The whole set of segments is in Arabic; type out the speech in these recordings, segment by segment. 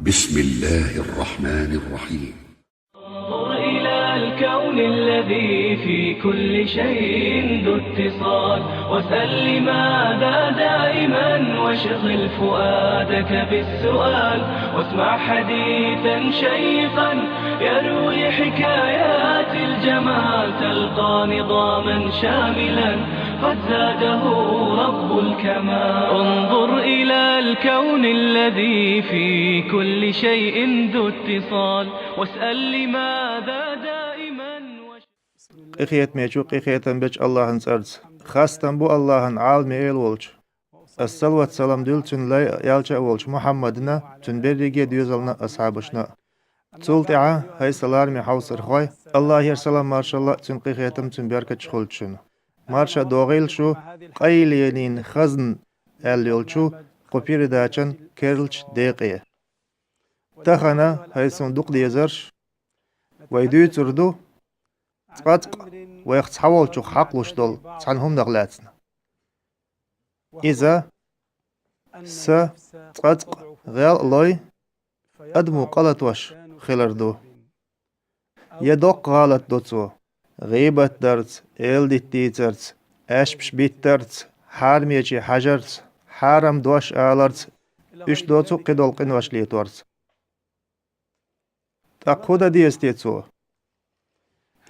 بسم الله الرحمن الرحيم. انظر إلى الكون الذي في كل شيء ذو اتصال، واسأل لماذا دائما، واشغل فؤادك بالسؤال، واسمع حديثا شيقا يروي حكايات الجمال، تلقى نظاما شاملا قد زاده رب الكمال. انظر إلى الكون الذي في كل شيء ذو اتصال، واسأل لماذا دائما. قيخيت ميچو قيخيتن بيچ اللهن سرز خاستن بو اللهن عالم ايل ولچ الصلاة والسلام دول تن لا يالچا ولچ محمدنا تن بريگي ديوزلنا اصحابشنا تولتعا هاي سلار مي حوصر خوي الله يرسلام ما شاء الله تن قيخيتم تن بيركت شخلچن مارشا دوغيل شو قيلينين خزن اليولچو قبير داچن كيرلچ ديقيه تخنا هاي صندوق ديزرش ويدو تردو تقطق ويختحول شو حقلوش دول تعنهم دغلاتنا إذا س تقطق غير لوي أدمو قلت وش خلردو يدق غالت دوتسو غيبت درت إل دي تيترت أشبش بيترت حارميجي حجرت حارم دوش آلرت إش دوتسو قدول قنوش ليتورت تقودا ديستيتسو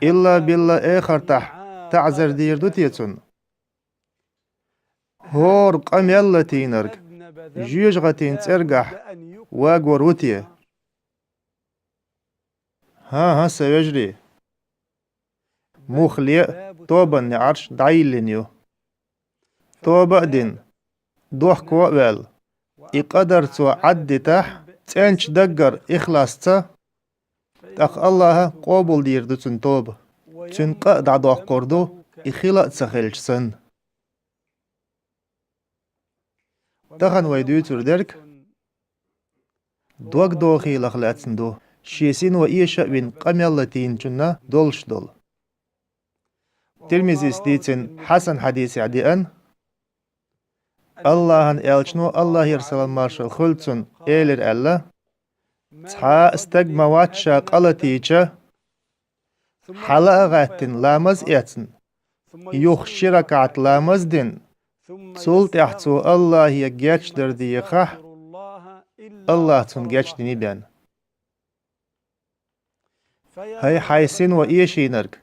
إلا بالله آخر تعذر ديردو تيتسون هور قم يلا تينرق جيج غتين ترقح واقور وتيه ها سيجري مخلية توبا نعرش دعيلنيو توبا دين دوح كوابل إقدر تو عد تح تنش دقر إخلاص تق الله قابل ديردو تن توب تن قد عدوح قردو إخلاق تسخلش سن تخن ويدو تردرك دوك دوخي لخلاتن دو شيسين وإيشا بين قميالتين جنة دولش دول تلميذي ستيتن حسن حديث عديان اللهن إلشنو الله يرسل المارشال خلتن إيلر ألا تحا استقما واتشا قلتيجا حلقة غاتن لامز إيتن يوخ شركات لامز دين سولت احتو الله يجيش دردي يخح الله تنجيش ديني بيان هاي حيسين وإيشي نرك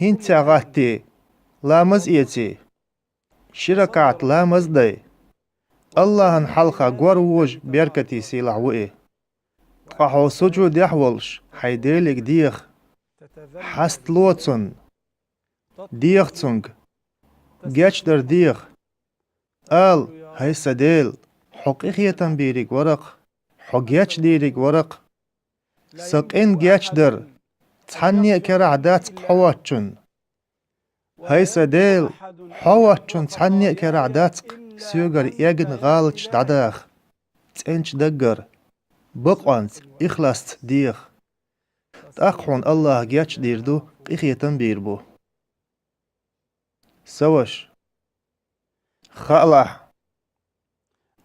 هنت غاتي لامز إيتي شركات لامز دي الله حلقة قوروج بيركتي سيلع وإي قحو سجود يحولش حيديلك ديخ حست لوتسن ديخ تنج جيش در ديخ هاي سديل حقيقية بيريك ورق حقيتش ديريك ورق سقين جيش در تحني كرعدات قحواتشن هاي سديل حواتشن تحني كرعدات سيوغر يجن غالتش داداخ تنش دقر بقوانت إخلاصت ديخ تأقحون الله جيش ديردو قيخية بيربو سوش خالح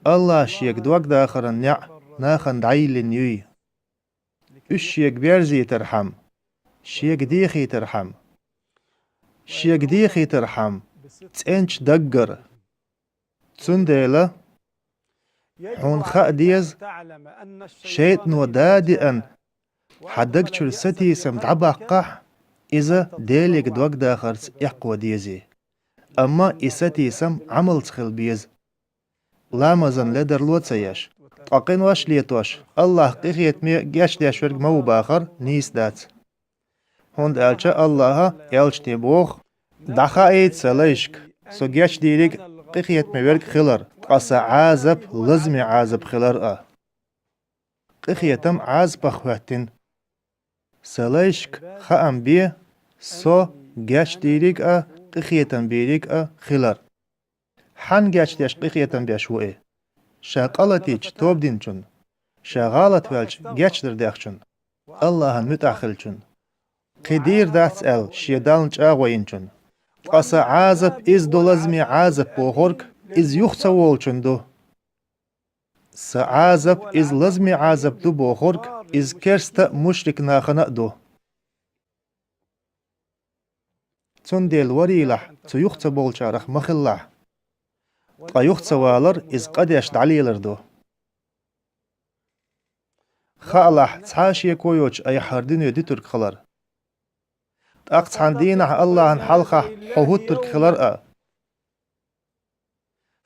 الله شيك دوك داخر النع ناخن دعيل نيوي الشيك بيرزي ترحم شيك ديخي ترحم شيك ديخي ترحم تنش دقر تسنديلة حون خاء ديز شيطن ودادئا حدق شرستي سمت عباقح إذا ديليك دوك داخر يحقو ديزي أما إستي سم عمل تخل بيز لامزن لدر لوتسيش تقين واش ليتوش الله قيخيت مي جاش ديش ورق مو باخر نيس دات هند ألشا الله يلش تيبوخ دخا ايد سليشك سو جاش ديريك قيخيت مي ورق خلر تقصى عازب لزمي عازب خلر قيخيتم عازب أخواتين سليشك خام بيه سو جاش ديريك قيخيتم بيريك خلر حن جاش ديش قيخيتم بيشوئي شاقالتيج توب دينچن شاغالت والج جاش در ديخچن اللهن متأخلچن قدير داتس شيدالنچ آغوينچن قصا عازب إز دولزمي عازب بوغورك إز يختصولچن دو سعازب إز لازمي عازب دو بوخورك إز كرست مشرك ناخنا دو تون ديل وريلح تو يخت بولشارخ مخلح قا يخت سوالر إز قديش دعليلر دو خالح تحاشي كويوش أي حردين دي ترك خلر أقص دينح الله حلقة حوهد ترك خلر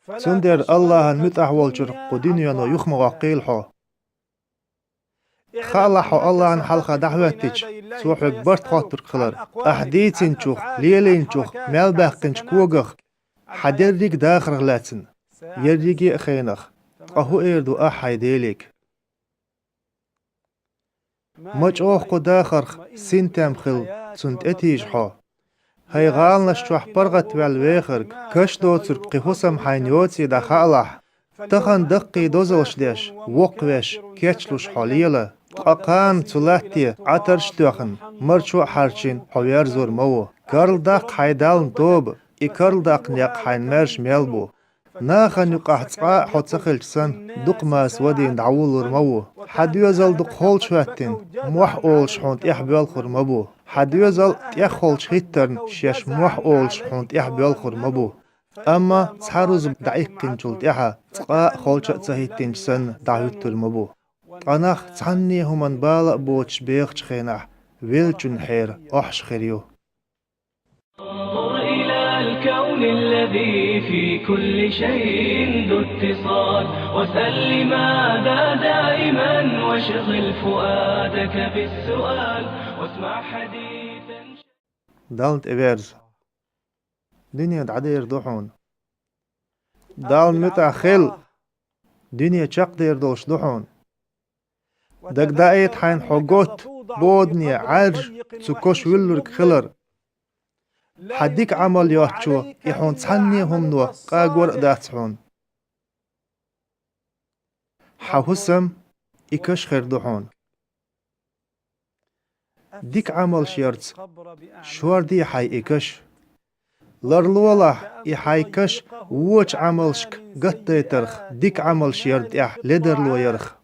تندر الله متأحول شرق قدينيا نو يخم وقيل حو خالح الله حلقة دعوتك سوحك برت خاطر خلر أحديتين شوخ ليلين شوخ مالباقين شكوغخ حدريك داخر لاتن يريكي أخينخ أهو إيردو أحاي ديليك مج أوخ داخرخ سنتام خل سنت أتيج حو هاي غالنا شوح برغت والويخرق كش دوتر قفوسم حينيوتي دا خالح تخن دقي دوزلش ديش وقوش كيتشلوش حاليلا أقان تلاتي عطرشتوخن مرشو حارشين حوير زور مو كارل داق حيدالن توب إي كارل داق نيق حين مرش ميلبو ناخن يقع تقاء حوتسخلشسن دق ماس ودين دعولور مو حد يزل دق خول شواتين موح أولش حونت إحبال خور مبو حد يزل تيخول شهيترن شيش موح أولش حونت إحبال خور مبو أما تحرز دعيق كنشول تيحا تقاء خول شهيتين سن دعوتر مبو قناخ تعني همان بالا بوتش بيخش خينح ويلچن حير أحش خيريو انظر إلى الكون الذي في كل شيء ذو اتصال واسأل لماذا دائما واشغل فؤادك بالسؤال واسمع حديثا دالت إبرز دنيا دعدير دوحون دال متأخل دنيا شق دير دوش دوحون دك دايت حين حقوت بودني عرج تسكوش ويلورك خلر حديك عمل يوحشو يحون تحني هم نو قاقور داتحون حوسم إكش خير دوحون ديك عمل شيرت شوار دي حي إكش لرلوله إحاي كش ووش عملشك قط يترخ ديك عمل شيرت إح لدر لو يرخ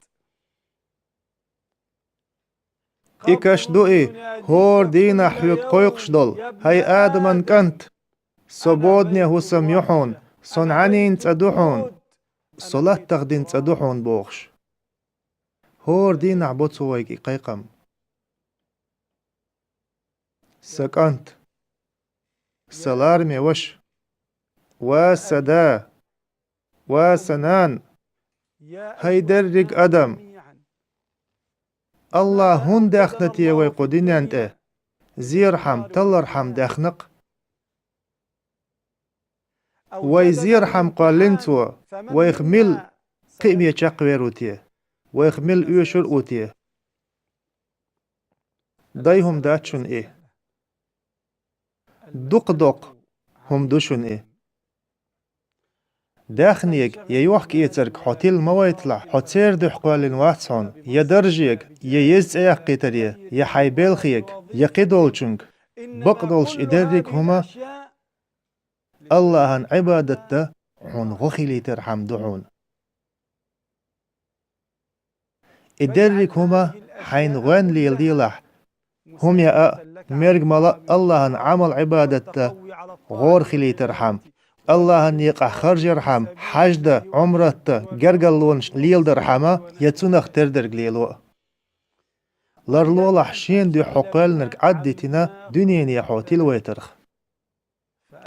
إكش دوئي هور دينا حيوك قويقش دول هاي آدمان كنت سبودني هسم يحون صنعانين تدوحون صلاة تغدين تدوحون بوخش هور دينا عبوتسو ويكي قيقم سكنت سلارمي وش وسدا وسنان هيدرق أدم الله هون داخنتي ويقودين أنت زيرحم تلرحم داخنق ويزيرحم قالنتو ويخمل قيمية شاقويروتي ويخمل ايشور اوتي دايهم داتشون ايه دق هم دوشون ايه داخنيك يوحك يترك حوتيل مويتلا حوتير دو حقوالين واتسون يدرجيك ييز ايق قيتريه يحيبيلخيك يقيدولشنك بقدولش إدرك هما الله عبادته حون غخيلي ترحم دعون إدرك هما حين غن ليلديلح هم يا مرق ملا الله عمل عبادته غور خلي ترحم الله يقع خرج يرحم حجد عمرته جرجلون ليل درحمه يتسنخ تردرق ليلو لرلو لحشين دي حقال نرق عدتنا دنيا يحوتيل ويترخ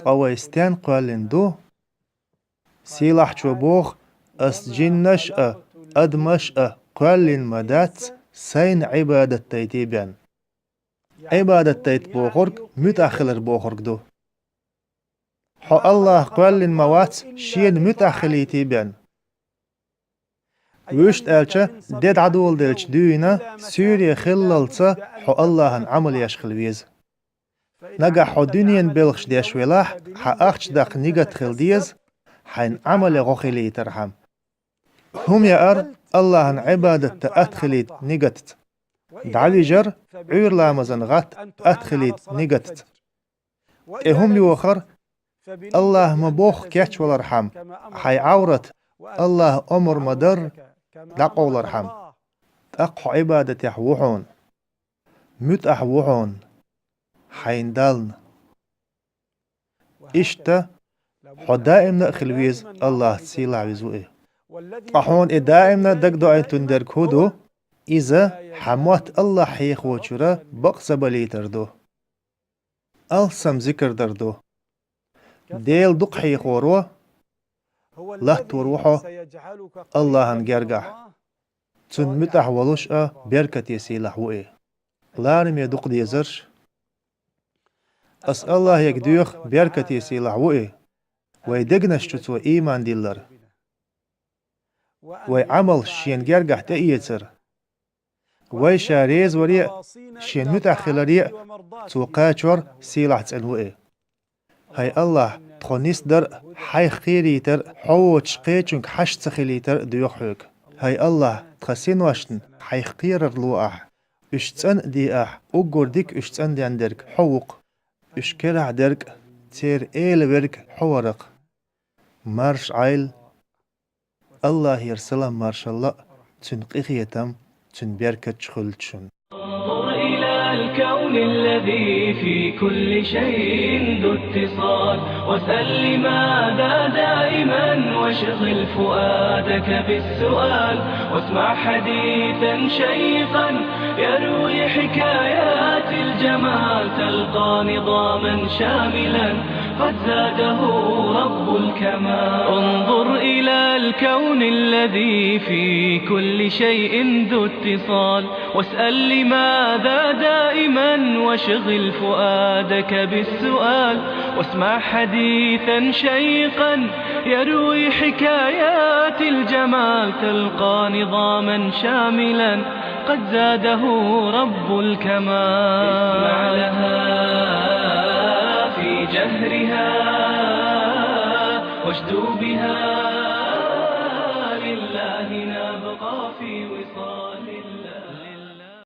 قويستان قالن دو سيلح چوبوخ أسجنش أدمش قالن مدات سين عبادة تيتيبان عبادة تيت بوخورك متأخلر بوخورك دو حو الله قالن موات شين متأخلي تيبان وشت ألچا ديد عدول دلچ دوينا سوريا خلالتا حو الله عمل يشخل ويز نجا حو دنيا بلخش ديش ولاح حا أخش داق نيجت خل ديز حين عمل غخلي ترحم هم يا الله عبادة أدخليت نيجت دعوي جر عير لامزن غات أدخليت نيجت هم يوخر الله مبوخ كيتش والارحم حي عورت الله أمر مدر دقول ارحم أقح عبادة يحوحون مت أحوحون حيندالن إشتا حدائمنا خلويز الله تسيلا عزوئي أحون دائمنا دقدو أي تندر كودو إذا حموت الله حيخ وچورا بقصة بليتردو ألسم ذكر دردو ديل دق حيخ ورو لا تروحو الله هنجرجح تن متح ولوش بركة يسيلح وئي لارم يدق ديزرش أس الله يقديوخ بركة يسيلح وئي ويدقنش تتو إيمان ديلر ويعمل شين جرجح تأيتر ويشاريز وريع شين متأخل ريع توقاتشور سيلح تسألوئي هاي الله تخونيس در حي خيريتر حوش قيتشنك حش تخليتر ديوخوك هاي الله تخسين واشتن حي خير الرلوح اشتن دي اقور ديك اشتن دي عندك حوق اشكرع درك تير ايل برك حورق مارش عيل الله يرسلم مارش الله تنقيخيتم تنبيركة شخلتشن انظر إلى الكون الذي في كل شيء ذو اتصال وسل لماذا دائما واشغل فؤادك بالسؤال واسمع حديثا شيقا يروي حكايات الجمال تلقى نظاما شاملا قد زاده رب الكمال انظر إلى الكون الذي في كل شيء ذو اتصال واسأل لماذا دائما واشغل فؤادك بالسؤال واسمع حديثا شيقا يروي حكايات الجمال تلقى نظاما شاملا قد زاده رب الكمال اسمع لها في جهرها واشدو بها لله نبقى في وصال